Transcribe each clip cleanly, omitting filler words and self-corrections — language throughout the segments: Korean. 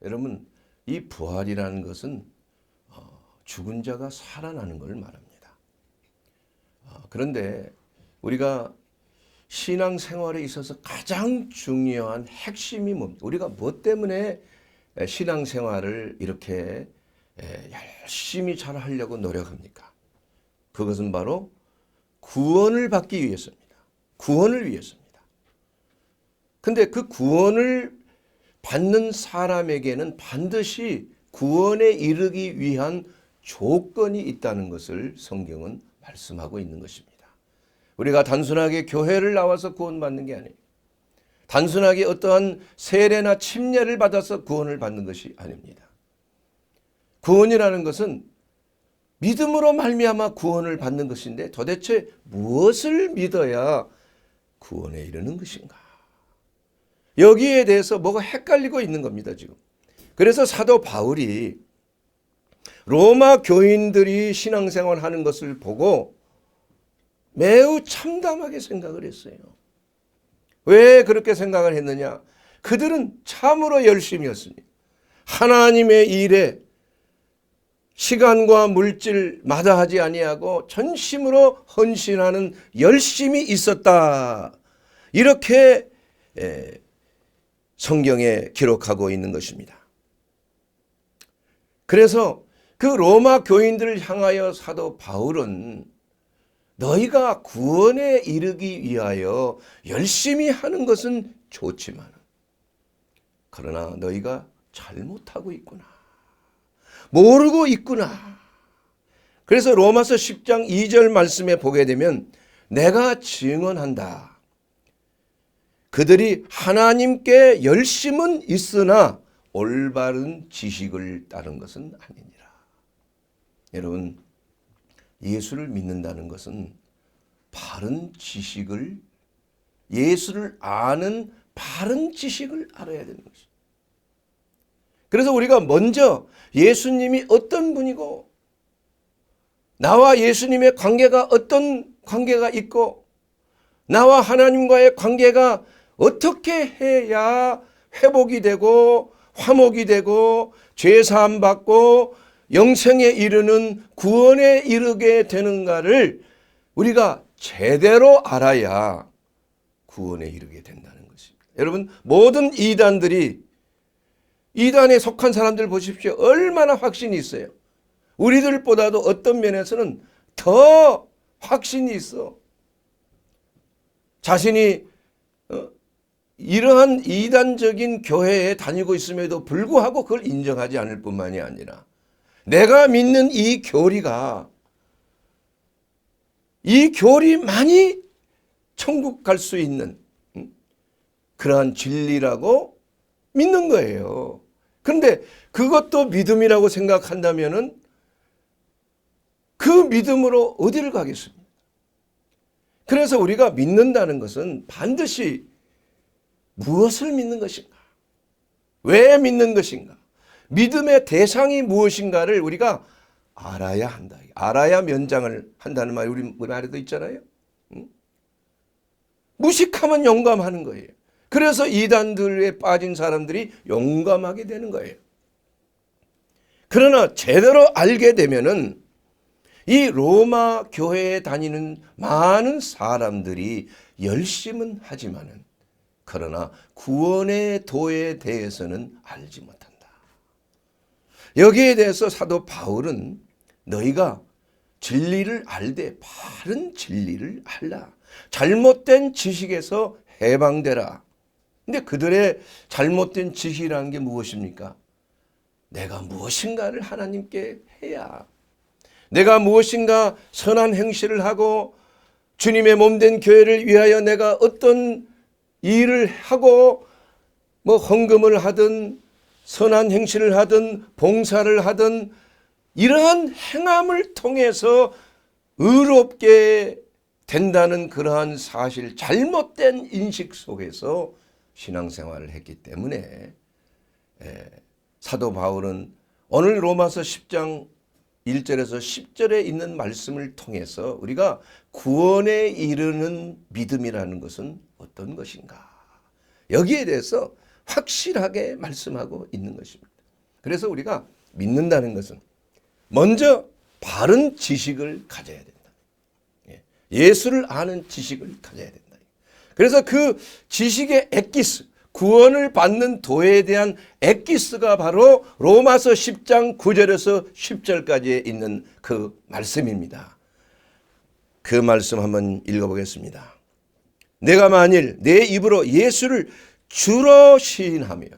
여러분, 이 부활이라는 것은 죽은 자가 살아나는 걸 말합니다. 그런데 우리가 신앙생활에 있어서 가장 중요한 핵심이 뭡니까? 우리가 뭐 때문에 신앙생활을 이렇게 열심히 잘 하려고 노력합니까? 그것은 바로 구원을 받기 위해서입니다. 구원을 위해서입니다. 근데 그 구원을 받는 사람에게는 반드시 구원에 이르기 위한 조건이 있다는 것을 성경은 말씀하고 있는 것입니다. 우리가 단순하게 교회를 나와서 구원받는 게 아니에요. 단순하게 어떠한 세례나 침례를 받아서 구원을 받는 것이 아닙니다. 구원이라는 것은 믿음으로 말미암아 구원을 받는 것인데 도대체 무엇을 믿어야 구원에 이르는 것인가? 여기에 대해서 뭐가 헷갈리고 있는 겁니다, 지금. 그래서 사도 바울이 로마 교인들이 신앙생활 하는 것을 보고 매우 참담하게 생각을 했어요. 왜 그렇게 생각을 했느냐? 그들은 참으로 열심히 했습니다. 하나님의 일에 시간과 물질 마다하지 아니하고 전심으로 헌신하는 열심이 있었다. 이렇게 성경에 기록하고 있는 것입니다. 그래서 그 로마 교인들을 향하여 사도 바울은 너희가 구원에 이르기 위하여 열심히 하는 것은 좋지만 그러나 너희가 잘못하고 있구나. 모르고 있구나. 그래서 로마서 10장 2절 말씀에 보게 되면 내가 증언한다. 그들이 하나님께 열심은 있으나 올바른 지식을 따른 것은 아니니라. 여러분, 예수를 믿는다는 것은 바른 지식을, 예수를 아는 바른 지식을 알아야 되는 것입니다. 그래서 우리가 먼저 예수님이 어떤 분이고 나와 예수님의 관계가 어떤 관계가 있고 나와 하나님과의 관계가 어떻게 해야 회복이 되고 화목이 되고 죄사함 받고 영생에 이르는 구원에 이르게 되는가를 우리가 제대로 알아야 구원에 이르게 된다는 것입니다. 여러분, 모든 이단에 속한 사람들 보십시오. 얼마나 확신이 있어요. 우리들보다도 어떤 면에서는 더 확신이 있어. 자신이 이러한 이단적인 교회에 다니고 있음에도 불구하고 그걸 인정하지 않을 뿐만이 아니라 내가 믿는 이 교리만이 천국 갈 수 있는 그러한 진리라고 믿는 거예요. 그런데 그것도 믿음이라고 생각한다면은 그 믿음으로 어디를 가겠습니까? 그래서 우리가 믿는다는 것은 반드시 무엇을 믿는 것인가? 왜 믿는 것인가? 믿음의 대상이 무엇인가를 우리가 알아야 한다. 알아야 면장을 한다는 말이 우리 말에도 있잖아요. 무식하면 용감하는 거예요. 그래서 이단들에 빠진 사람들이 용감하게 되는 거예요. 그러나 제대로 알게 되면은 이 로마 교회에 다니는 많은 사람들이 열심은 하지만은 그러나 구원의 도에 대해서는 알지 못한다. 여기에 대해서 사도 바울은 너희가 진리를 알되 바른 진리를 알라. 잘못된 지식에서 해방되라. 근데 그들의 잘못된 지식이라는 게 무엇입니까? 내가 무엇인가를 하나님께 해야, 내가 무엇인가 선한 행실을 하고 주님의 몸된 교회를 위하여 내가 어떤 일을 하고 뭐 헌금을 하든 선한 행실을 하든 봉사를 하든 이러한 행함을 통해서 의롭게 된다는 그러한 사실, 잘못된 인식 속에서 신앙생활을 했기 때문에 사도 바울은 오늘 로마서 10장 1절에서 10절에 있는 말씀을 통해서 우리가 구원에 이르는 믿음이라는 것은 어떤 것인가, 여기에 대해서 확실하게 말씀하고 있는 것입니다. 그래서 우리가 믿는다는 것은 먼저 바른 지식을 가져야 된다. 예수를 아는 지식을 가져야 된다. 그래서 그 지식의 엑기스, 구원을 받는 도에 대한 엑기스가 바로 로마서 10장 9절에서 10절까지에 있는 그 말씀입니다. 그 말씀 한번 읽어보겠습니다. 내가 만일 내 입으로 예수를 주로 시인하며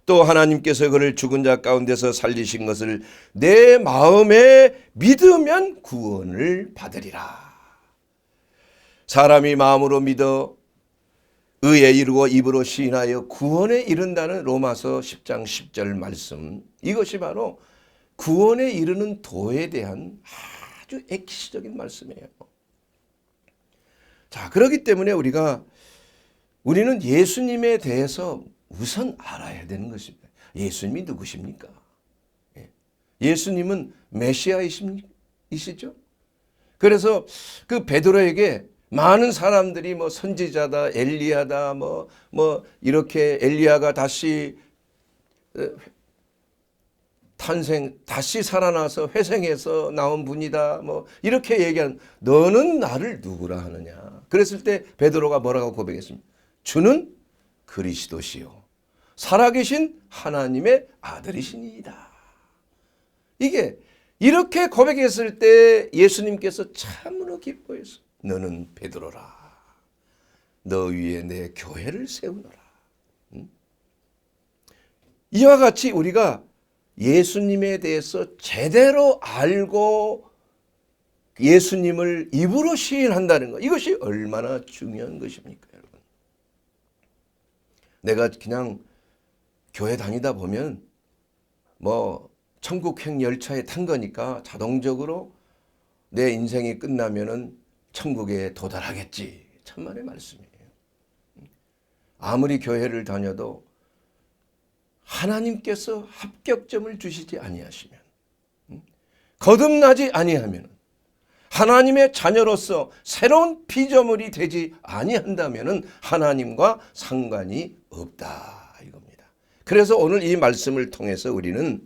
또 하나님께서 그를 죽은 자 가운데서 살리신 것을 내 마음에 믿으면 구원을 받으리라. 사람이 마음으로 믿어 의에 이르고 입으로 시인하여 구원에 이른다는 로마서 10장 10절 말씀, 이것이 바로 구원에 이르는 도에 대한 아주 액시적인 말씀이에요. 자, 그렇기 때문에 우리는 예수님에 대해서 우선 알아야 되는 것입니다. 예수님이 누구십니까? 예수님은 메시아이시죠? 그래서 그 베드로에게 많은 사람들이 뭐 선지자다, 엘리야다, 뭐 이렇게 엘리야가 다시 다시 살아나서 회생해서 나온 분이다, 뭐 이렇게 얘기한, 너는 나를 누구라 하느냐? 그랬을 때 베드로가 뭐라고 고백했습니까? 주는 그리스도시요 살아계신 하나님의 아들이시니이다. 이게 이렇게 고백했을 때 예수님께서 참으로 기뻐했어. 너는 베드로라. 너 위에 내 교회를 세우노라. 이와 같이 우리가 예수님에 대해서 제대로 알고 예수님을 입으로 시인한다는 것, 이것이 얼마나 중요한 것입니까, 여러분? 내가 그냥 교회 다니다 보면 뭐 천국행 열차에 탄 거니까 자동적으로 내 인생이 끝나면은 천국에 도달하겠지. 천만의 말씀이에요. 아무리 교회를 다녀도 하나님께서 합격점을 주시지 아니하시면, 거듭나지 아니하면, 하나님의 자녀로서 새로운 피조물이 되지 아니한다면 하나님과 상관이 없다, 이겁니다. 그래서 오늘 이 말씀을 통해서 우리는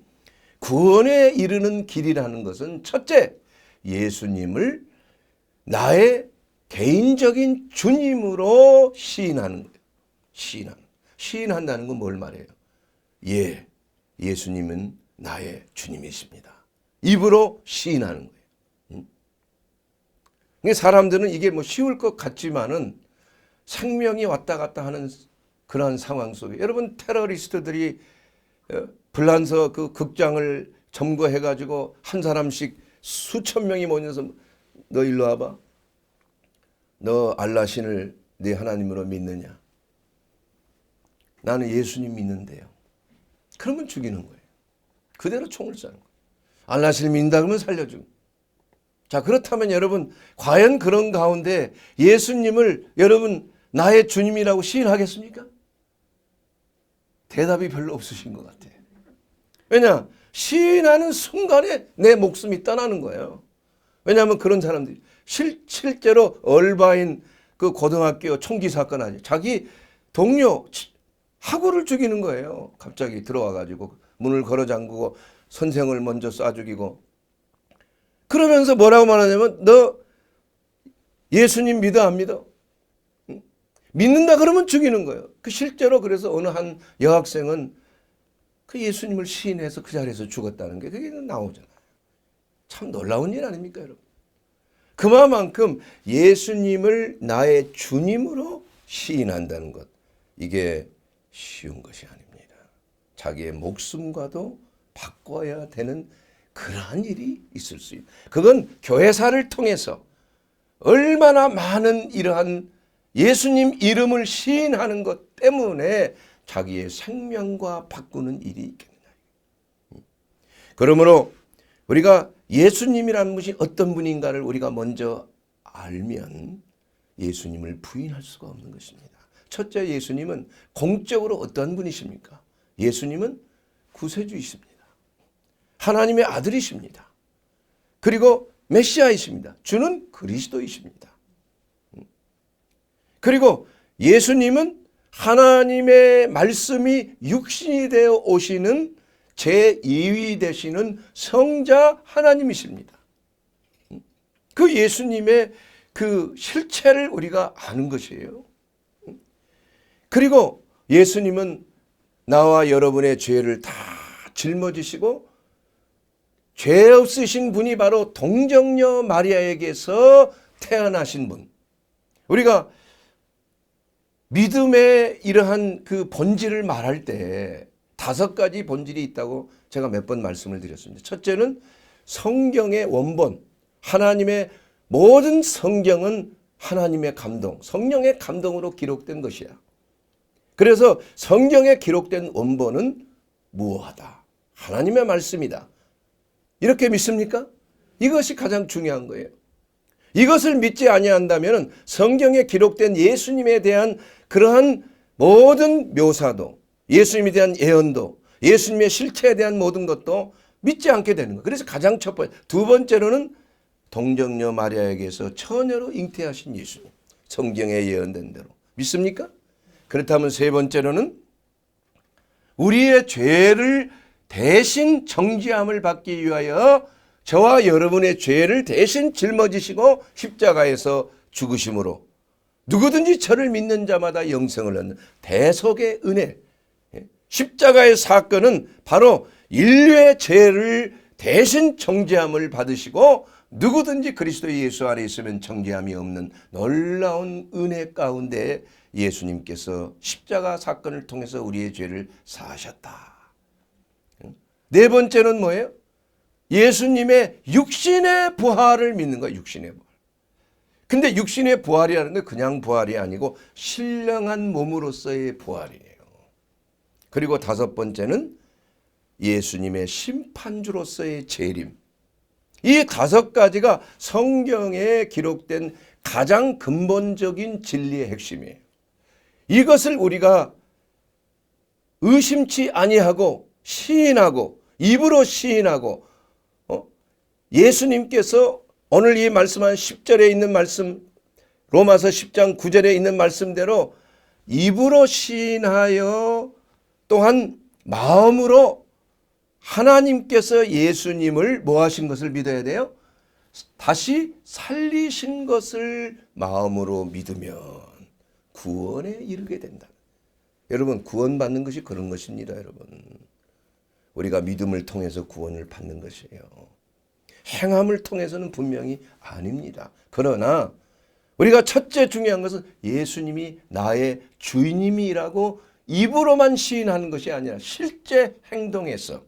구원에 이르는 길이라는 것은 첫째, 예수님을 나의 개인적인 주님으로 시인하는 거예요. 시인한다는 건 뭘 말해요? 예, 예수님은 나의 주님이십니다. 입으로 시인하는 거예요. 사람들은 이게 뭐 쉬울 것 같지만은 생명이 왔다 갔다 하는 그런 상황 속에, 여러분, 테러리스트들이 불란서 그 극장을 점거해가지고 한 사람씩 수천 명이 모여서 너 일로 와봐. 너 알라신을 네 하나님으로 믿느냐? 나는 예수님 믿는데요. 그러면 죽이는 거예요. 그대로 총을 쏘는 거예요. 알라신을 믿는다 그러면 살려주고. 자, 그렇다면 여러분, 과연 그런 가운데 예수님을 여러분 나의 주님이라고 시인하겠습니까? 대답이 별로 없으신 것 같아요. 왜냐? 시인하는 순간에 내 목숨이 떠나는 거예요. 왜냐하면 그런 사람들이 실제로 얼바인 그 고등학교 총기 사건 아니에요. 자기 동료 학우를 죽이는 거예요. 갑자기 들어와가지고 문을 걸어 잠그고 선생을 먼저 쏴 죽이고, 그러면서 뭐라고 말하냐면 너 예수님 믿어 안 믿어? 믿는다 그러면 죽이는 거예요. 그 실제로 그래서 어느 한 여학생은 그 예수님을 시인해서 그 자리에서 죽었다는 게 그게 나오잖아요. 참 놀라운 일 아닙니까, 여러분? 그만큼 예수님을 나의 주님으로 시인한다는 것, 이게 쉬운 것이 아닙니다. 자기의 목숨과도 바꿔야 되는 그러한 일이 있을 수 있는, 그건 교회사를 통해서 얼마나 많은 이러한 예수님 이름을 시인하는 것 때문에 자기의 생명과 바꾸는 일이 있겠느냐. 그러므로 우리가 예수님이라는 분이 어떤 분인가를 우리가 먼저 알면 예수님을 부인할 수가 없는 것입니다. 첫째, 예수님은 공적으로 어떤 분이십니까? 예수님은 구세주이십니다. 하나님의 아들이십니다. 그리고 메시아이십니다. 주는 그리스도이십니다. 그리고 예수님은 하나님의 말씀이 육신이 되어 오시는 제2위 되시는 성자 하나님이십니다. 그 예수님의 그 실체를 우리가 아는 것이에요. 그리고 예수님은 나와 여러분의 죄를 다 짊어지시고 죄 없으신 분이 바로 동정녀 마리아에게서 태어나신 분. 우리가 믿음의 이러한 그 본질을 말할 때 5가지 본질이 있다고 제가 몇 번 말씀을 드렸습니다. 첫째는 성경의 원본, 하나님의 모든 성경은 하나님의 감동, 성령의 감동으로 기록된 것이야. 그래서 성경에 기록된 원본은 무엇하다? 하나님의 말씀이다. 이렇게 믿습니까? 이것이 가장 중요한 거예요. 이것을 믿지 아니한다면 성경에 기록된 예수님에 대한 그러한 모든 묘사도, 예수님에 대한 예언도, 예수님의 실체에 대한 모든 것도 믿지 않게 되는 거예요. 그래서 가장 첫 번째, 두 번째로는 동정녀 마리아에게서 처녀로 잉태하신 예수님, 성경에 예언된 대로 믿습니까? 그렇다면 세 번째로는 우리의 죄를 대신 정죄함을 받기 위하여 저와 여러분의 죄를 대신 짊어지시고 십자가에서 죽으심으로 누구든지 저를 믿는 자마다 영생을 얻는 대속의 은혜. 십자가의 사건은 바로 인류의 죄를 대신 정죄함을 받으시고 누구든지 그리스도 예수 안에 있으면 정죄함이 없는 놀라운 은혜 가운데 예수님께서 십자가 사건을 통해서 우리의 죄를 사하셨다. 네 번째는 뭐예요? 예수님의 육신의 부활을 믿는 거예요. 육신의 부활. 근데 육신의 부활이라는 게 그냥 부활이 아니고 신령한 몸으로서의 부활이에요. 그리고 다섯 번째는 예수님의 심판주로서의 재림. 이 5가지가 성경에 기록된 가장 근본적인 진리의 핵심이에요. 이것을 우리가 의심치 아니하고 시인하고 입으로 시인하고 예수님께서 오늘 이 말씀한 10절에 있는 말씀, 로마서 10장 9절에 있는 말씀대로 입으로 시인하여 또한 마음으로 하나님께서 예수님을 뭐 하신 것을 믿어야 돼요? 다시 살리신 것을 마음으로 믿으면 구원에 이르게 된다. 여러분, 구원받는 것이 그런 것입니다. 여러분, 우리가 믿음을 통해서 구원을 받는 것이에요. 행함을 통해서는 분명히 아닙니다. 그러나 우리가 첫째 중요한 것은 예수님이 나의 주인님이라고 입으로만 시인하는 것이 아니라 실제 행동에서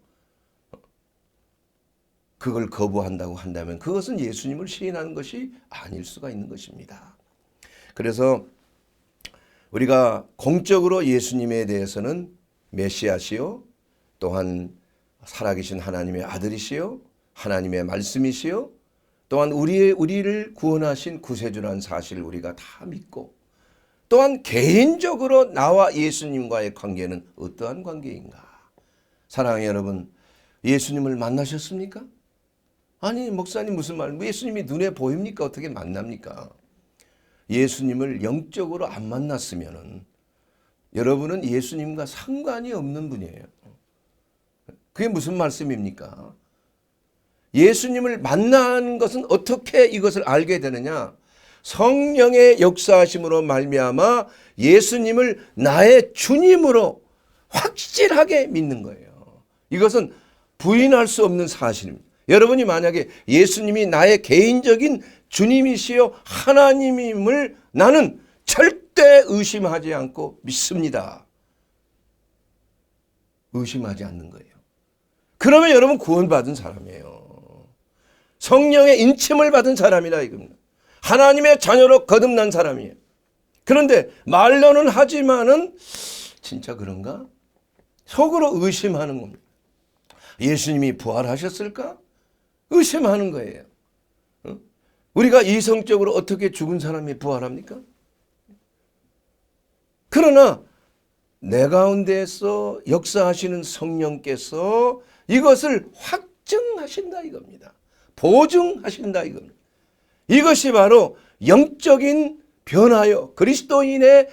그걸 거부한다고 한다면 그것은 예수님을 시인하는 것이 아닐 수가 있는 것입니다. 그래서 우리가 공적으로 예수님에 대해서는 메시아시요, 또한 살아계신 하나님의 아들이시요, 하나님의 말씀이시요, 또한 우리를 구원하신 구세주라는 사실을 우리가 다 믿고, 또한 개인적으로 나와 예수님과의 관계는 어떠한 관계인가? 사랑하는 여러분, 예수님을 만나셨습니까? 아니, 목사님 무슨 말? 예수님이 눈에 보입니까? 어떻게 만납니까? 예수님을 영적으로 안 만났으면은 여러분은 예수님과 상관이 없는 분이에요. 그게 무슨 말씀입니까? 예수님을 만난 것은 어떻게 이것을 알게 되느냐? 성령의 역사하심으로 말미암아 예수님을 나의 주님으로 확실하게 믿는 거예요. 이것은 부인할 수 없는 사실입니다. 여러분이 만약에 예수님이 나의 개인적인 주님이시요 하나님임을 나는 절대 의심하지 않고 믿습니다. 의심하지 않는 거예요. 그러면 여러분 구원받은 사람이에요. 성령의 인침을 받은 사람이라 이겁니다. 하나님의 자녀로 거듭난 사람이에요. 그런데 말로는 하지만은 진짜 그런가? 속으로 의심하는 겁니다. 예수님이 부활하셨을까? 의심하는 거예요. 우리가 이성적으로 어떻게 죽은 사람이 부활합니까? 그러나 내 가운데서 역사하시는 성령께서 이것을 확증하신다 이겁니다. 보증하신다 이겁니다. 이것이 바로 영적인 변화요, 그리스도인의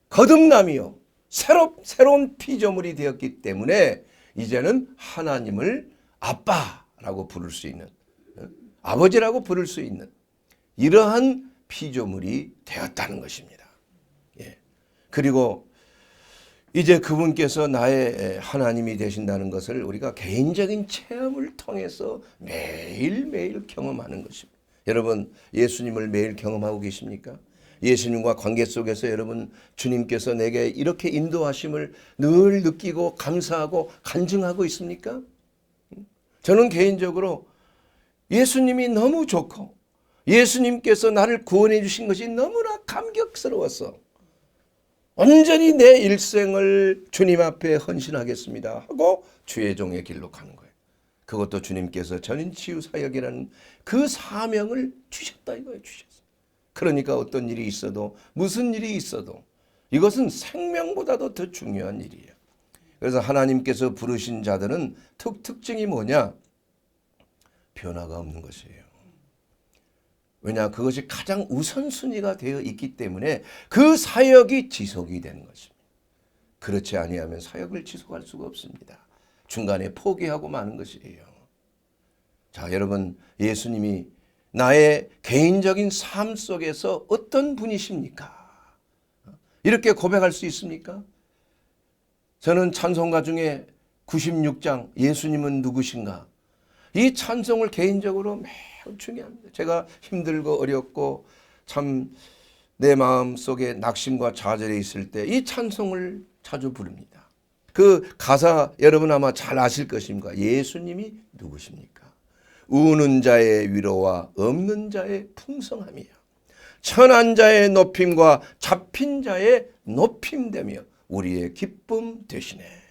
거듭남이요, 새로운 피조물이 되었기 때문에 이제는 하나님을 아빠라고 부를 수 있는, 아버지라고 부를 수 있는 이러한 피조물이 되었다는 것입니다. 예. 그리고 이제 그분께서 나의 하나님이 되신다는 것을 우리가 개인적인 체험을 통해서 매일매일 경험하는 것입니다. 여러분, 예수님을 매일 경험하고 계십니까? 예수님과 관계 속에서 여러분, 주님께서 내게 이렇게 인도하심을 늘 느끼고 감사하고 간증하고 있습니까? 저는 개인적으로 예수님이 너무 좋고 예수님께서 나를 구원해 주신 것이 너무나 감격스러워서 온전히 내 일생을 주님 앞에 헌신하겠습니다 하고 주의 종의 길로 가는 거예요. 그것도 주님께서 전인치유사역이라는 그 사명을 주셨다 이거예요. 주셨어요. 그러니까 어떤 일이 있어도 무슨 일이 있어도 이것은 생명보다도 더 중요한 일이에요. 그래서 하나님께서 부르신 자들은 특징이 뭐냐? 변화가 없는 것이에요. 왜냐? 그것이 가장 우선순위가 되어 있기 때문에 그 사역이 지속이 되는 것입니다. 그렇지 아니하면 사역을 지속할 수가 없습니다. 중간에 포기하고 마는 것이에요. 자, 여러분, 예수님이 나의 개인적인 삶 속에서 어떤 분이십니까? 이렇게 고백할 수 있습니까? 저는 찬송가 중에 96장 예수님은 누구신가? 이 찬송을 개인적으로 매우 중요합니다. 제가 힘들고 어렵고 참 내 마음 속에 낙심과 좌절에 있을 때 이 찬송을 자주 부릅니다. 그 가사 여러분 아마 잘 아실 것입니다. 예수님이 누구십니까? 우는 자의 위로와 없는 자의 풍성함이요, 천한 자의 높임과 잡힌 자의 높임되며 우리의 기쁨 되시네.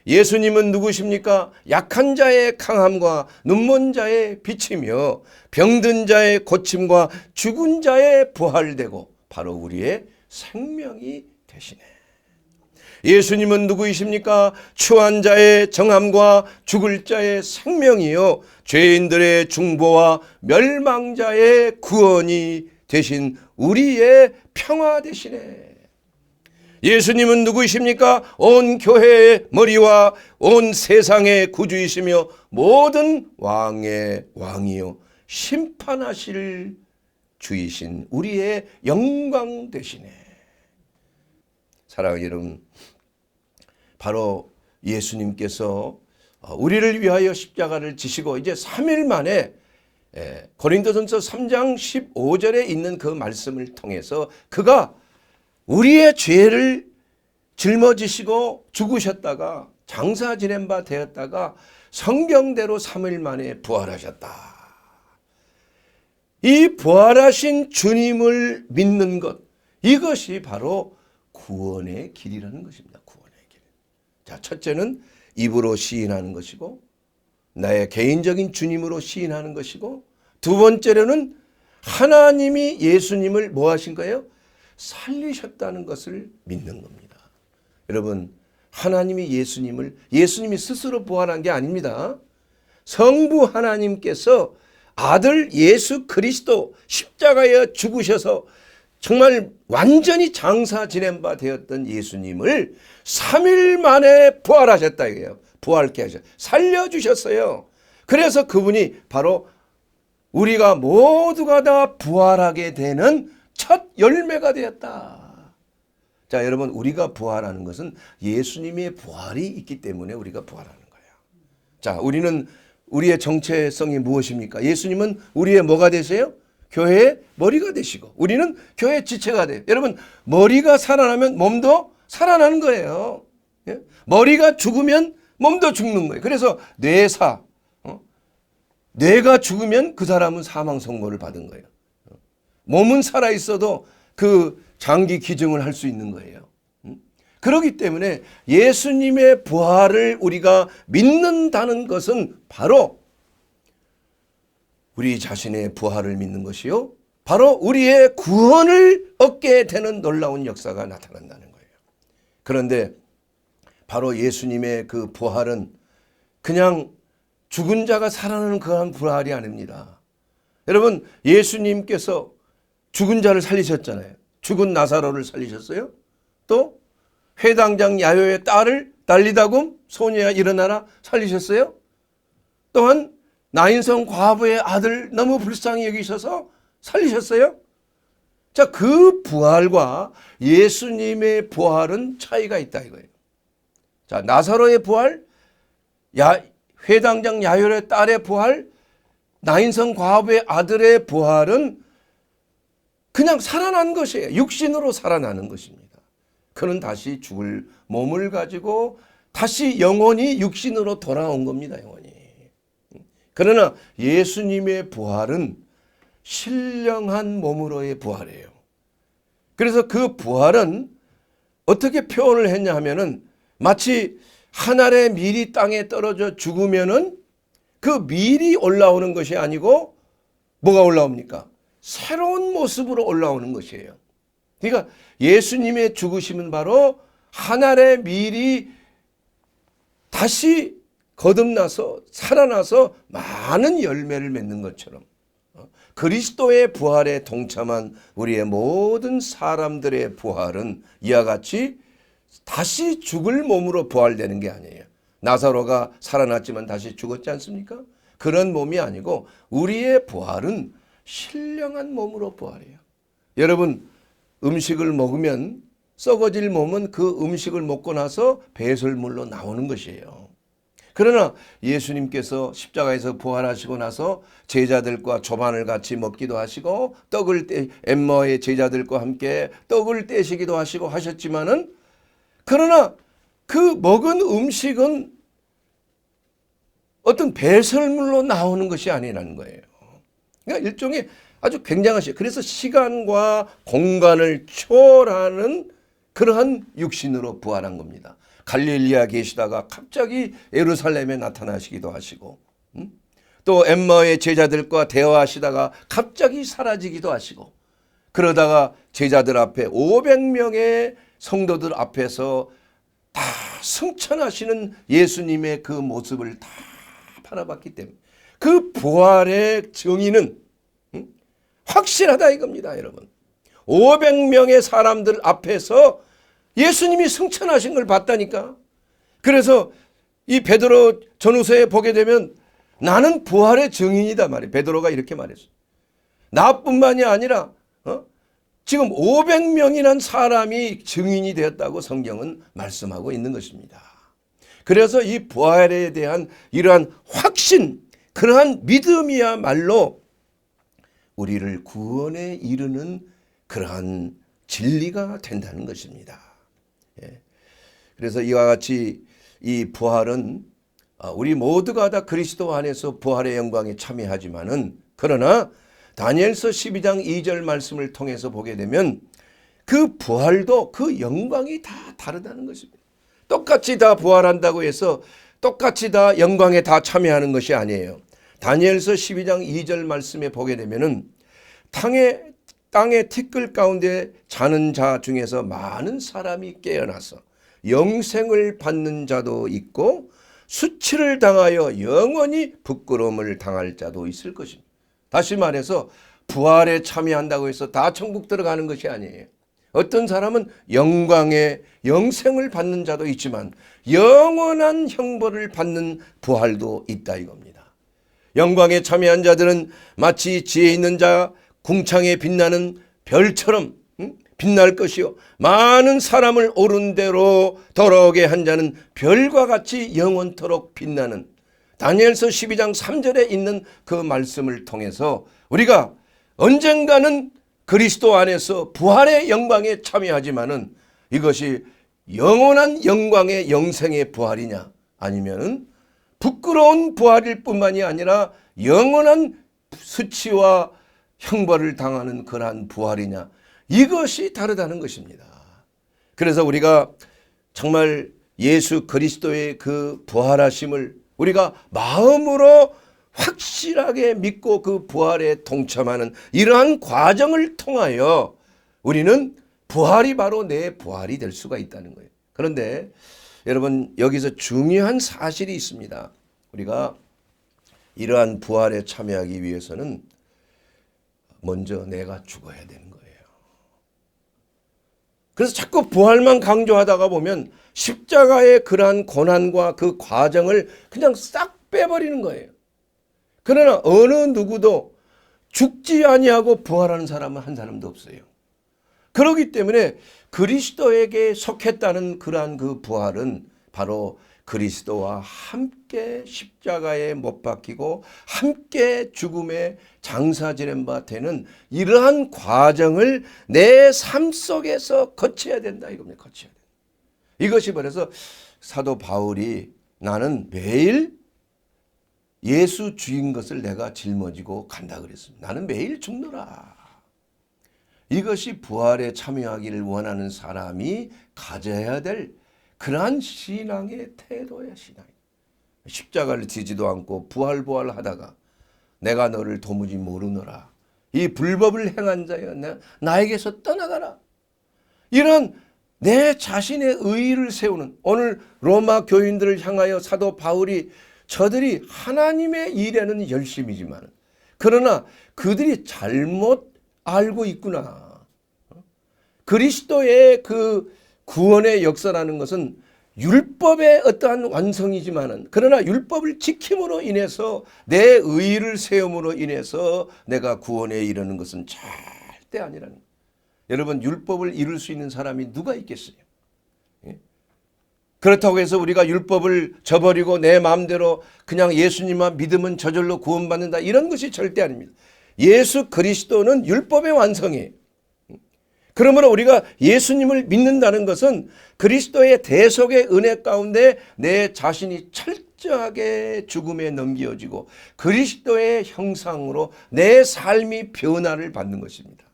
예수님은 누구십니까? 약한 자의 강함과 눈먼 자의 빛이며 병든 자의 고침과 죽은 자의 부활되고 바로 우리의 생명이 되시네. 예수님은 누구이십니까? 추한 자의 정함과 죽을 자의 생명이요 죄인들의 중보와 멸망자의 구원이 되신 우리의 평화 되시네. 예수님은 누구이십니까? 온 교회의 머리와 온 세상의 구주이시며 모든 왕의 왕이요 심판하실 주이신 우리의 영광 되시네. 사랑하는 여러분, 바로 예수님께서 우리를 위하여 십자가를 지시고 이제 3일 만에 고린도전서 3장 15절에 있는 그 말씀을 통해서 그가 우리의 죄를 짊어지시고 죽으셨다가 장사 지낸 바 되었다가 성경대로 3일 만에 부활하셨다. 이 부활하신 주님을 믿는 것, 이것이 바로 구원의 길이라는 것입니다. 구원의 길. 자, 첫째는 입으로 시인하는 것이고 나의 개인적인 주님으로 시인하는 것이고 두 번째로는 하나님이 예수님을 뭐 하신 거예요? 살리셨다는 것을 믿는 겁니다. 여러분, 하나님이 예수님이 스스로 부활한 게 아닙니다. 성부 하나님께서 아들 예수 그리스도 십자가에 죽으셔서 정말 완전히 장사 지낸 바 되었던 예수님을 3일 만에 부활하셨다 이거예요. 부활케 하셨어요. 살려주셨어요. 그래서 그분이 바로 우리가 모두가 다 부활하게 되는 첫 열매가 되었다. 자, 여러분, 우리가 부활하는 것은 예수님의 부활이 있기 때문에 우리가 부활하는 거예요. 자, 우리의 정체성이 무엇입니까? 예수님은 우리의 뭐가 되세요? 교회의 머리가 되시고 우리는 교회의 지체가 돼요. 여러분, 머리가 살아나면 몸도 살아나는 거예요. 예? 머리가 죽으면 몸도 죽는 거예요. 그래서 뇌가 죽으면 그 사람은 사망 선고를 받은 거예요. 몸은 살아있어도 그 장기 기증을 할 수 있는 거예요. 그렇기 때문에 예수님의 부활을 우리가 믿는다는 것은 바로 우리 자신의 부활을 믿는 것이요, 바로 우리의 구원을 얻게 되는 놀라운 역사가 나타난다는 거예요. 그런데 바로 예수님의 그 부활은 그냥 죽은 자가 살아나는 그런 부활이 아닙니다. 여러분, 예수님께서 죽은 자를 살리셨잖아요. 죽은 나사로를 살리셨어요. 또 회당장 야요의 딸을 달리다굼 소녀야 일어나라 살리셨어요. 또한 나인성 과부의 아들 너무 불쌍히 여기셔서 살리셨어요. 자, 그 부활과 예수님의 부활은 차이가 있다 이거예요. 자, 나사로의 부활, 회당장 야율의 딸의 부활, 나인성 과부의 아들의 부활은 그냥 살아난 것이에요. 육신으로 살아나는 것입니다. 그는 다시 죽을 몸을 가지고 다시 영혼이 육신으로 돌아온 겁니다. 영혼이. 그러나 예수님의 부활은 신령한 몸으로의 부활이에요. 그래서 그 부활은 어떻게 표현을 했냐 하면은 마치 한 알의 밀이 땅에 떨어져 죽으면은 그 밀이 올라오는 것이 아니고 뭐가 올라옵니까? 새로운 모습으로 올라오는 것이에요. 그러니까 예수님의 죽으심은 바로 한 알의 밀이 다시 거듭나서 살아나서 많은 열매를 맺는 것처럼 그리스도의 부활에 동참한 우리의 모든 사람들의 부활은 이와 같이 다시 죽을 몸으로 부활되는 게 아니에요. 나사로가 살아났지만 다시 죽었지 않습니까? 그런 몸이 아니고 우리의 부활은 신령한 몸으로 부활해요. 여러분, 음식을 먹으면 썩어질 몸은 그 음식을 먹고 나서 배설물로 나오는 것이에요. 그러나 예수님께서 십자가에서 부활하시고 나서 제자들과 조반을 같이 먹기도 하시고 엠마오의 제자들과 함께 떡을 떼시기도 하시고 하셨지만은 그러나 그 먹은 음식은 어떤 배설물로 나오는 것이 아니라는 거예요. 그러니까 일종의 아주 굉장하시죠. 그래서 시간과 공간을 초월하는 그러한 육신으로 부활한 겁니다. 갈릴리아 계시다가 갑자기 예루살렘에 나타나시기도 하시고 또 엠마오의 제자들과 대화하시다가 갑자기 사라지기도 하시고 그러다가 제자들 앞에 500명의 성도들 앞에서 다 승천하시는 예수님의 그 모습을 다 바라봤기 때문에 그 부활의 정의는 확실하다 이겁니다. 여러분, 500명의 사람들 앞에서 예수님이 승천하신 걸 봤다니까. 그래서 이 베드로 전후서에 보게 되면 나는 부활의 증인이다 말이에요. 베드로가 이렇게 말했어요. 나뿐만이 아니라 지금 500명이란 사람이 증인이 되었다고 성경은 말씀하고 있는 것입니다. 그래서 이 부활에 대한 이러한 확신, 그러한 믿음이야말로 우리를 구원에 이르는 그러한 진리가 된다는 것입니다. 그래서 이와 같이 이 부활은 우리 모두가 다 그리스도 안에서 부활의 영광에 참여하지만은 그러나 다니엘서 12장 2절 말씀을 통해서 보게 되면 그 부활도 그 영광이 다 다르다는 것입니다. 똑같이 다 부활한다고 해서 똑같이 다 영광에 다 참여하는 것이 아니에요. 다니엘서 12장 2절 말씀에 보게 되면은 땅의 티끌 가운데 자는 자 중에서 많은 사람이 깨어나서 영생을 받는 자도 있고 수치를 당하여 영원히 부끄러움을 당할 자도 있을 것입니다. 다시 말해서 부활에 참여한다고 해서 다 천국 들어가는 것이 아니에요. 어떤 사람은 영광의 영생을 받는 자도 있지만 영원한 형벌을 받는 부활도 있다 이겁니다. 영광에 참여한 자들은 마치 지혜 있는 자 궁창에 빛나는 별처럼 빛날 것이요 많은 사람을 옳은 대로 돌아오게 한 자는 별과 같이 영원토록 빛나는 다니엘서 12장 3절에 있는 그 말씀을 통해서 우리가 언젠가는 그리스도 안에서 부활의 영광에 참여하지만은 이것이 영원한 영광의 영생의 부활이냐 아니면은 부끄러운 부활일 뿐만이 아니라 영원한 수치와 형벌을 당하는 그러한 부활이냐 이것이 다르다는 것입니다. 그래서 우리가 정말 예수 그리스도의 그 부활하심을 우리가 마음으로 확실하게 믿고 그 부활에 동참하는 이러한 과정을 통하여 우리는 부활이 바로 내 부활이 될 수가 있다는 거예요. 그런데 여러분 여기서 중요한 사실이 있습니다. 우리가 이러한 부활에 참여하기 위해서는 먼저 내가 죽어야 되는 거예요. 그래서 자꾸 부활만 강조하다가 보면 십자가의 그러한 고난과 그 과정을 그냥 싹 빼버리는 거예요. 그러나 어느 누구도 죽지 아니하고 부활하는 사람은 한 사람도 없어요. 그렇기 때문에 그리스도에게 속했다는 그러한 그 부활은 바로 그리스도와 함께 십자가에 못 박히고 함께 죽음의 장사 지낸 바 되는 이러한 과정을 내 삶 속에서 거쳐야 된다 이겁니다. 거쳐야 된다. 이것이 그래서 사도 바울이 나는 매일 예수 죽인 것을 내가 짊어지고 간다 그랬습니다. 나는 매일 죽노라. 이것이 부활에 참여하기를 원하는 사람이 가져야 될 그러한 신앙의 태도야. 신앙. 십자가를 지지도 않고 부활하다가 내가 너를 도무지 모르노라. 이 불법을 행한 자여 나에게서 떠나가라. 이런 내 자신의 의의를 세우는 오늘 로마 교인들을 향하여 사도 바울이 저들이 하나님의 일에는 열심이지만 그러나 그들이 잘못 알고 있구나. 그리스도의 그 구원의 역사라는 것은 율법의 어떠한 완성이지만은 그러나 율법을 지킴으로 인해서 내 의의를 세움으로 인해서 내가 구원에 이르는 것은 절대 아니라는 거예요. 여러분 율법을 이룰 수 있는 사람이 누가 있겠어요? 그렇다고 해서 우리가 율법을 저버리고 내 마음대로 그냥 예수님만 믿으면 저절로 구원받는다 이런 것이 절대 아닙니다. 예수 그리스도는 율법의 완성이에요. 그러므로 우리가 예수님을 믿는다는 것은 그리스도의 대속의 은혜 가운데 내 자신이 철저하게 죽음에 넘겨지고 그리스도의 형상으로 내 삶이 변화를 받는 것입니다.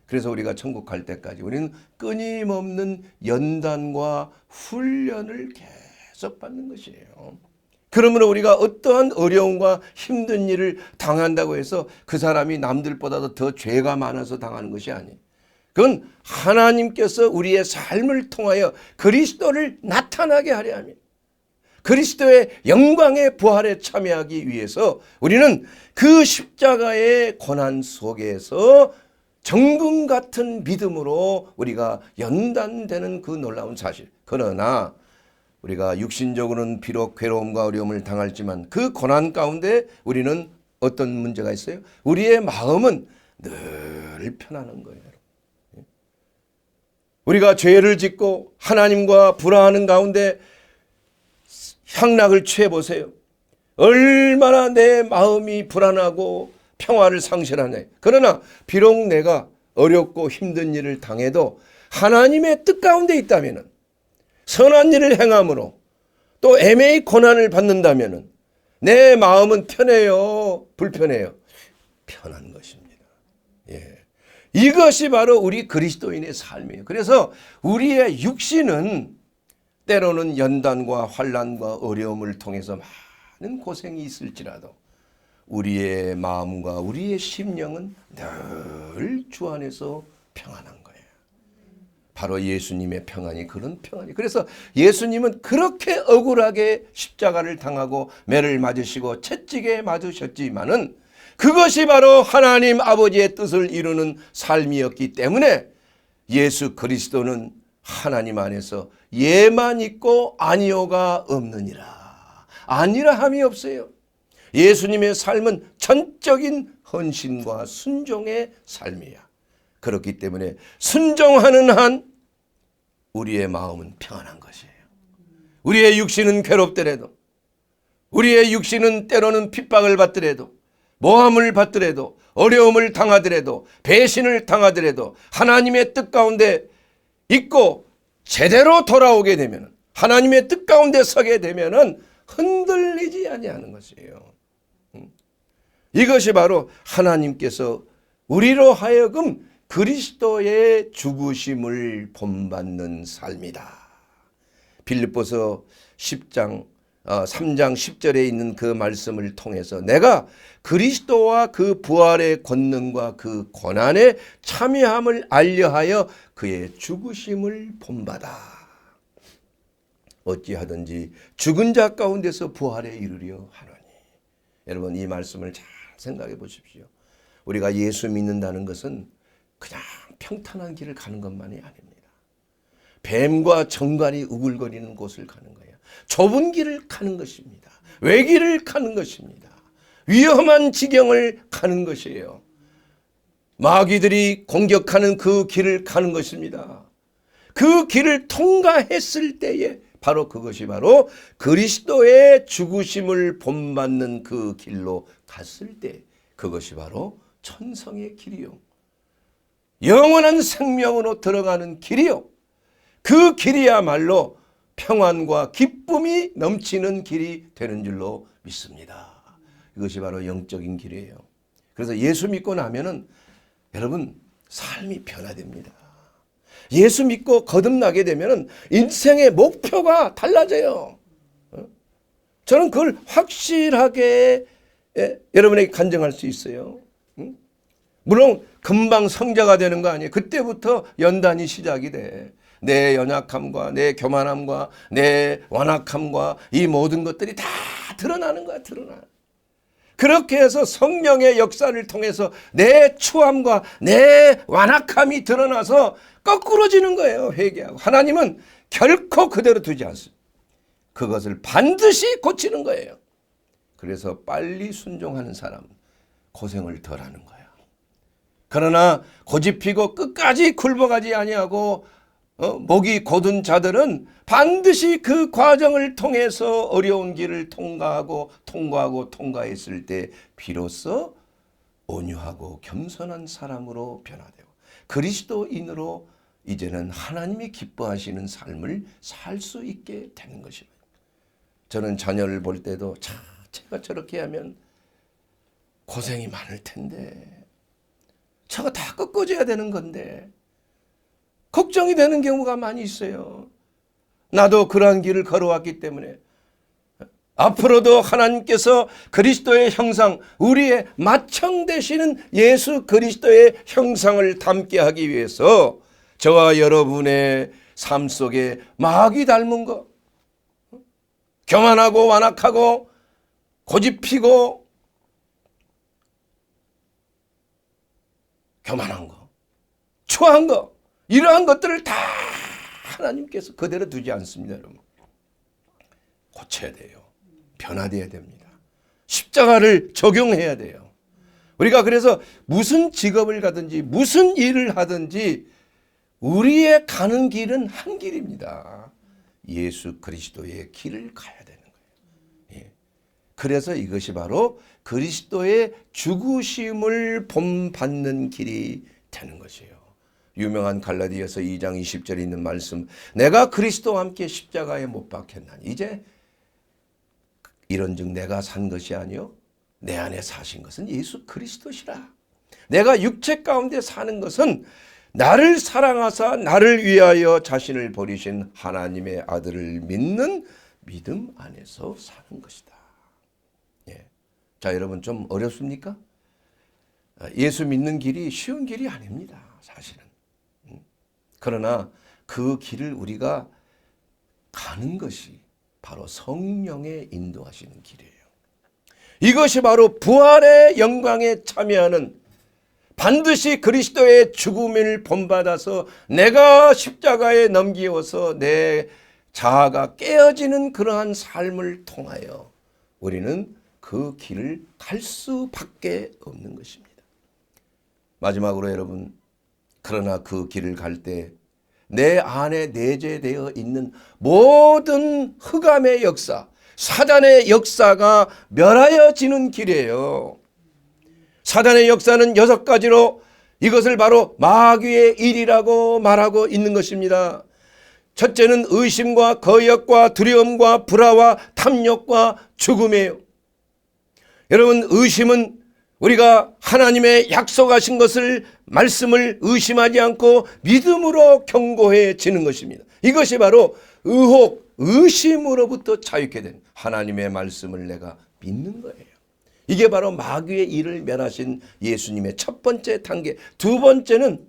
그래서 우리가 천국 갈 때까지 우리는 끊임없는 연단과 훈련을 계속 받는 것이에요. 그러므로 우리가 어떠한 어려움과 힘든 일을 당한다고 해서 그 사람이 남들보다도 더 죄가 많아서 당하는 것이 아니에요. 그건 하나님께서 우리의 삶을 통하여 그리스도를 나타나게 하려 합니다. 그리스도의 영광의 부활에 참여하기 위해서 우리는 그 십자가의 고난 속에서 정금 같은 믿음으로 우리가 연단되는 그 놀라운 사실. 그러나 우리가 육신적으로는 비록 괴로움과 어려움을 당할지만 그 고난 가운데 우리는 어떤 문제가 있어요? 우리의 마음은 늘 편안한 거예요. 우리가 죄를 짓고 하나님과 불화하는 가운데 향락을 취해보세요. 얼마나 내 마음이 불안하고 평화를 상실하네. 그러나 비록 내가 어렵고 힘든 일을 당해도 하나님의 뜻 가운데 있다면 선한 일을 행함으로 또 애매히 고난을 받는다면 내 마음은 편해요? 불편해요? 편한 것입니다. 예. 이것이 바로 우리 그리스도인의 삶이에요. 그래서 우리의 육신은 때로는 연단과 환난과 어려움을 통해서 많은 고생이 있을지라도 우리의 마음과 우리의 심령은 늘 주 안에서 평안한 거예요. 바로 예수님의 평안이 그런 평안이. 그래서 예수님은 그렇게 억울하게 십자가를 당하고 매를 맞으시고 채찍에 맞으셨지만은 그것이 바로 하나님 아버지의 뜻을 이루는 삶이었기 때문에 예수 그리스도는 하나님 안에서 예만 있고 아니오가 없느니라. 아니라 함이 없어요. 예수님의 삶은 전적인 헌신과 순종의 삶이야. 그렇기 때문에 순종하는 한 우리의 마음은 평안한 것이에요. 우리의 육신은 괴롭더라도 우리의 육신은 때로는 핍박을 받더라도 모함을 받더라도 어려움을 당하더라도 배신을 당하더라도 하나님의 뜻 가운데 있고 제대로 돌아오게 되면 하나님의 뜻 가운데 서게 되면 흔들리지 아니하는 것이에요. 이것이 바로 하나님께서 우리로 하여금 그리스도의 죽으심을 본받는 삶이다. 빌립보서 3장 10절에 있는 그 말씀을 통해서 내가 그리스도와 그 부활의 권능과 그 고난에 참여함을 알려하여 그의 죽으심을 본받아. 어찌하든지 죽은 자 가운데서 부활에 이르려 하노니. 여러분 이 말씀을 잘 생각해 보십시오. 우리가 예수 믿는다는 것은 그냥 평탄한 길을 가는 것만이 아닙니다. 뱀과 정갈이 우글거리는 곳을 가는 거예요. 좁은 길을 가는 것입니다. 외길을 가는 것입니다. 위험한 지경을 가는 것이에요. 마귀들이 공격하는 그 길을 가는 것입니다. 그 길을 통과했을 때에 바로 그것이 바로 그리스도의 죽으심을 본받는 그 길로 갔을 때 그것이 바로 천성의 길이요. 영원한 생명으로 들어가는 길이요. 그 길이야말로 평안과 기쁨이 넘치는 길이 되는 줄로 믿습니다. 이것이 바로 영적인 길이에요. 그래서 예수 믿고 나면은 여러분 삶이 변화됩니다. 예수 믿고 거듭나게 되면은 인생의 목표가 달라져요. 저는 그걸 확실하게 여러분에게 간증할 수 있어요. 물론 금방 성자가 되는 거 아니에요. 그때부터 연단이 시작이 돼. 내 연약함과 내 교만함과 내 완악함과 이 모든 것들이 다 드러나는 거야. 드러나. 그렇게 해서 성령의 역사를 통해서 내 추함과 내 완악함이 드러나서 거꾸로지는 거예요. 회개하고. 하나님은 결코 그대로 두지 않습니다. 그것을 반드시 고치는 거예요. 그래서 빨리 순종하는 사람 고생을 덜 하는 거야. 그러나 고집피고 끝까지 굴복하지 아니하고 목이 곧은 자들은 반드시 그 과정을 통해서 어려운 길을 통과했을 때 비로소 온유하고 겸손한 사람으로 변화되고 그리스도인으로 이제는 하나님이 기뻐하시는 삶을 살 수 있게 되는 것입니다. 저는 자녀를 볼 때도 제가 저렇게 하면 고생이 많을 텐데 저거 다 꺾어줘야 되는 건데 걱정이 되는 경우가 많이 있어요. 나도 그러한 길을 걸어왔기 때문에 앞으로도 하나님께서 그리스도의 형상, 우리의 맏형 되시는 예수 그리스도의 형상을 담게 하기 위해서 저와 여러분의 삶 속에 마귀 닮은 것, 교만하고 완악하고 고집피고 교만한 거, 추한 거, 이러한 것들을 다 하나님께서 그대로 두지 않습니다. 여러분. 고쳐야 돼요. 변화되어야 됩니다. 십자가를 적용해야 돼요. 우리가 그래서 무슨 직업을 가든지 무슨 일을 하든지 우리의 가는 길은 한 길입니다. 예수 그리스도의 길을 가야 되는 거예요. 예. 그래서 이것이 바로 그리스도의 죽으심을 본받는 길이 되는 것이에요. 유명한 갈라디아서 2장 20절에 있는 말씀, 내가 그리스도와 함께 십자가에 못 박혔나니 이제 이런즉 내가 산 것이 아니요 내 안에 사신 것은 예수 그리스도시라. 내가 육체 가운데 사는 것은 나를 사랑하사 나를 위하여 자신을 버리신 하나님의 아들을 믿는 믿음 안에서 사는 것이다. 예. 자, 여러분 좀 어렵습니까? 예수 믿는 길이 쉬운 길이 아닙니다. 사실은. 그러나 그 길을 우리가 가는 것이 바로 성령의 인도하시는 길이에요. 이것이 바로 부활의 영광에 참여하는 반드시 그리스도의 죽음을 본받아서 내가 십자가에 넘기어서 내 자아가 깨어지는 그러한 삶을 통하여 우리는 그 길을 갈 수밖에 없는 것입니다. 마지막으로 여러분, 그러나 그 길을 갈 때 내 안에 내재되어 있는 모든 흑암의 역사, 사단의 역사가 멸하여지는 길이에요. 사단의 역사는 6가지로 이것을 바로 마귀의 일이라고 말하고 있는 것입니다. 첫째는 의심과 거역과 두려움과 불화와 탐욕과 죽음이에요. 여러분, 의심은 우리가 하나님의 약속하신 것을 말씀을 의심하지 않고 믿음으로 경고해지는 것입니다. 이것이 바로 의혹, 의심으로부터 자유케 된 하나님의 말씀을 내가 믿는 거예요. 이게 바로 마귀의 일을 멸하신 예수님의 첫 번째 단계. 두 번째는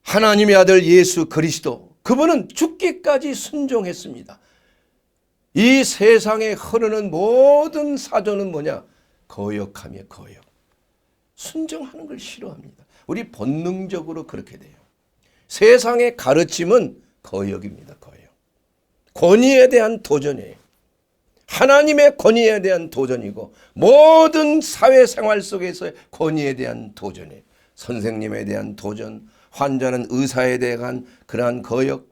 하나님의 아들 예수 그리스도. 그분은 죽기까지 순종했습니다. 이 세상에 흐르는 모든 사조는 뭐냐? 거역하며 거역. 순종하는 걸 싫어합니다. 우리 본능적으로 그렇게 돼요. 세상의 가르침은 거역입니다. 거역. 권위에 대한 도전이에요. 하나님의 권위에 대한 도전이고 모든 사회생활 속에서의 권위에 대한 도전이에요. 선생님에 대한 도전, 환자는 의사에 대한 그러한 거역,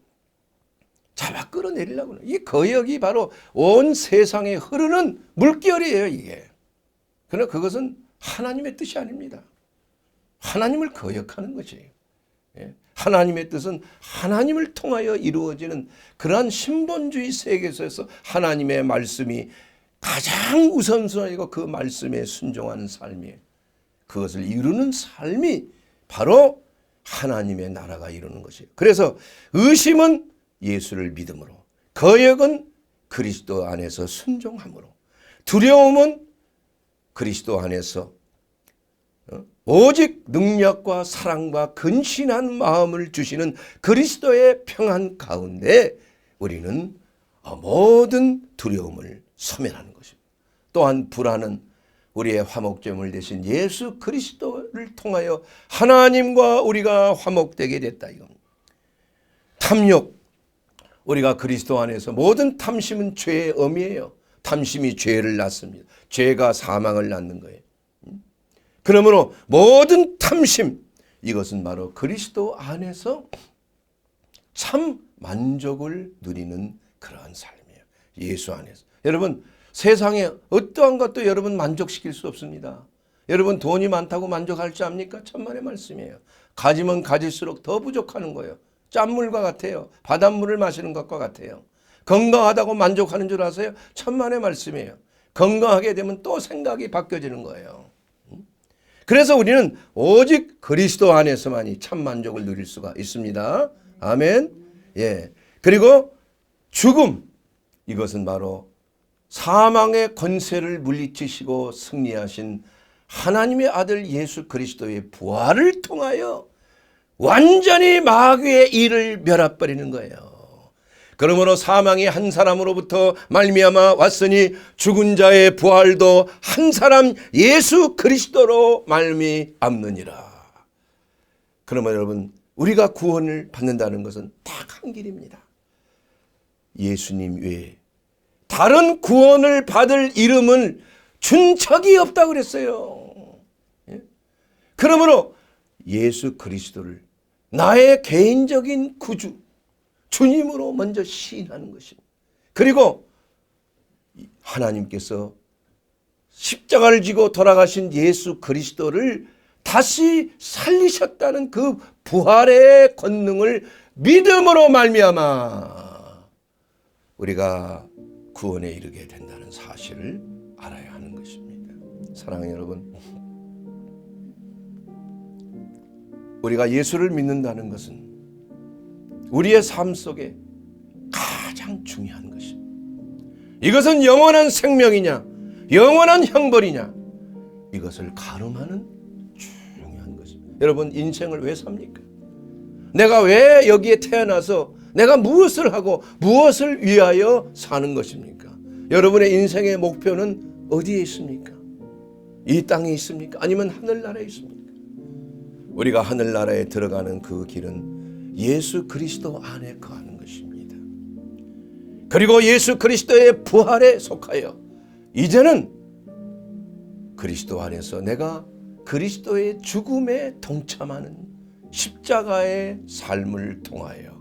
잡아 끌어내리려고 하는 이 거역이 바로 온 세상에 흐르는 물결이에요. 이게. 그러나 그것은 하나님의 뜻이 아닙니다. 하나님을 거역하는 것이에요. 하나님의 뜻은 하나님을 통하여 이루어지는 그러한 신본주의 세계에서 하나님의 말씀이 가장 우선순위고 그 말씀에 순종하는 삶이에요. 그것을 이루는 삶이 바로 하나님의 나라가 이루는 것이에요. 그래서 의심은 예수를 믿음으로, 거역은 그리스도 안에서 순종함으로, 두려움은 그리스도 안에서 오직 능력과 사랑과 근신한 마음을 주시는 그리스도의 평안 가운데 우리는 모든 두려움을 소멸하는 것입니다. 또한 불안은 우리의 화목제물 되신 예수 그리스도를 통하여 하나님과 우리가 화목되게 됐다 이겁니다. 탐욕, 우리가 그리스도 안에서 모든 탐심은 죄의 엄이에요. 탐심이 죄를 낳습니다. 죄가 사망을 낳는 거예요. 그러므로 모든 탐심, 이것은 바로 그리스도 안에서 참 만족을 누리는 그러한 삶이에요. 예수 안에서. 여러분, 세상에 어떠한 것도 여러분 만족시킬 수 없습니다. 여러분 돈이 많다고 만족할 줄 압니까? 천만의 말씀이에요. 가지면 가질수록 더 부족하는 거예요. 짠물과 같아요. 바닷물을 마시는 것과 같아요. 건강하다고 만족하는 줄 아세요? 천만의 말씀이에요. 건강하게 되면 또 생각이 바뀌어지는 거예요. 그래서 우리는 오직 그리스도 안에서만이 참 만족을 누릴 수가 있습니다. 아멘. 예. 그리고 죽음, 이것은 바로 사망의 권세를 물리치시고 승리하신 하나님의 아들 예수 그리스도의 부활을 통하여 완전히 마귀의 일을 멸해버리는 거예요. 그러므로 사망이 한 사람으로부터 말미암아 왔으니 죽은 자의 부활도 한 사람 예수 그리스도로 말미암느니라. 그러면 여러분, 우리가 구원을 받는다는 것은 딱 한 길입니다. 예수님 외에 다른 구원을 받을 이름을 준 적이 없다고 그랬어요. 그러므로 예수 그리스도를 나의 개인적인 구주, 주님으로 먼저 시인하는 것입니다. 그리고 하나님께서 십자가를 지고 돌아가신 예수 그리스도를 다시 살리셨다는 그 부활의 권능을 믿음으로 말미암아 우리가 구원에 이르게 된다는 사실을 알아야 하는 것입니다. 사랑하는 여러분, 우리가 예수를 믿는다는 것은 우리의 삶 속에 가장 중요한 것입니다. 이것은 영원한 생명이냐, 영원한 형벌이냐, 이것을 가늠하는 중요한 것입니다. 여러분, 인생을 왜 삽니까? 내가 왜 여기에 태어나서 내가 무엇을 하고 무엇을 위하여 사는 것입니까? 여러분의 인생의 목표는 어디에 있습니까? 이 땅에 있습니까? 아니면 하늘나라에 있습니까? 우리가 하늘나라에 들어가는 그 길은 예수 그리스도 안에 거하는 것입니다. 그리고 예수 그리스도의 부활에 속하여 이제는 그리스도 안에서 내가 그리스도의 죽음에 동참하는 십자가의 삶을 통하여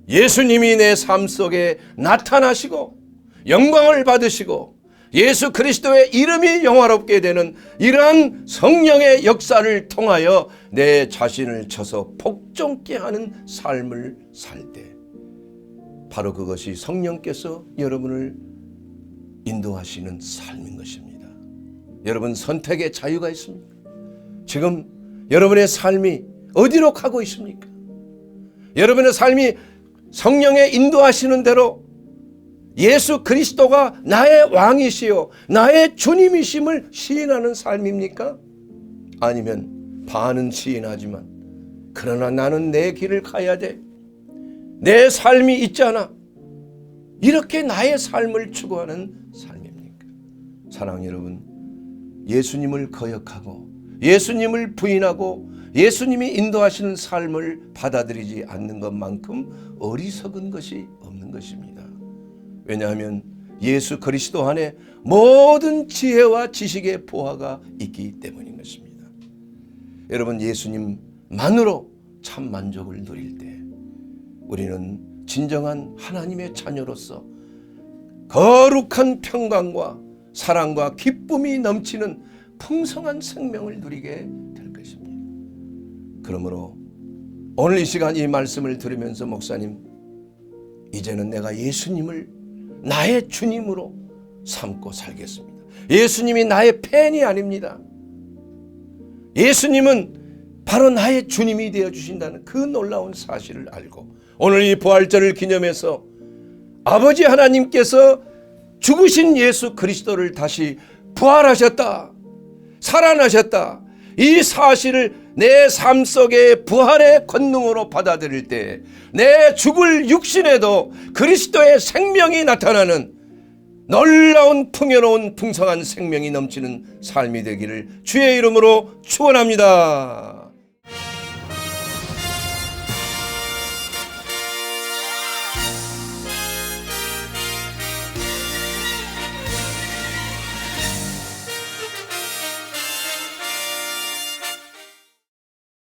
예수님이 내 삶 속에 나타나시고 영광을 받으시고 예수 그리스도의 이름이 영화롭게 되는 이러한 성령의 역사를 통하여 내 자신을 쳐서 복종케 하는 삶을 살 때 바로 그것이 성령께서 여러분을 인도하시는 삶인 것입니다. 여러분, 선택의 자유가 있습니까? 지금 여러분의 삶이 어디로 가고 있습니까? 여러분의 삶이 성령의 인도하시는 대로 예수 그리스도가 나의 왕이시요 나의 주님이심을 시인하는 삶입니까? 아니면 반은 시인하지만 그러나 나는 내 길을 가야 돼, 내 삶이 있잖아, 이렇게 나의 삶을 추구하는 삶입니까? 사랑하는 여러분, 예수님을 거역하고 예수님을 부인하고 예수님이 인도하시는 삶을 받아들이지 않는 것만큼 어리석은 것이 없는 것입니다. 왜냐하면 예수 그리스도 안에 모든 지혜와 지식의 보화가 있기 때문인 것입니다. 여러분, 예수님만으로 참 만족을 누릴 때 우리는 진정한 하나님의 자녀로서 거룩한 평강과 사랑과 기쁨이 넘치는 풍성한 생명을 누리게 될 것입니다. 그러므로 오늘 이 시간 이 말씀을 들으면서 목사님, 이제는 내가 예수님을 나의 주님으로 삼고 살겠습니다. 예수님이 나의 팬이 아닙니다. 예수님은 바로 나의 주님이 되어주신다는 그 놀라운 사실을 알고 오늘 이 부활절을 기념해서 아버지 하나님께서 죽으신 예수 그리스도를 다시 부활하셨다, 살아나셨다, 이 사실을 내 삶 속의 부활의 권능으로 받아들일 때 내 죽을 육신에도 그리스도의 생명이 나타나는 놀라운 풍요로운 풍성한 생명이 넘치는 삶이 되기를 주의 이름으로 축원합니다.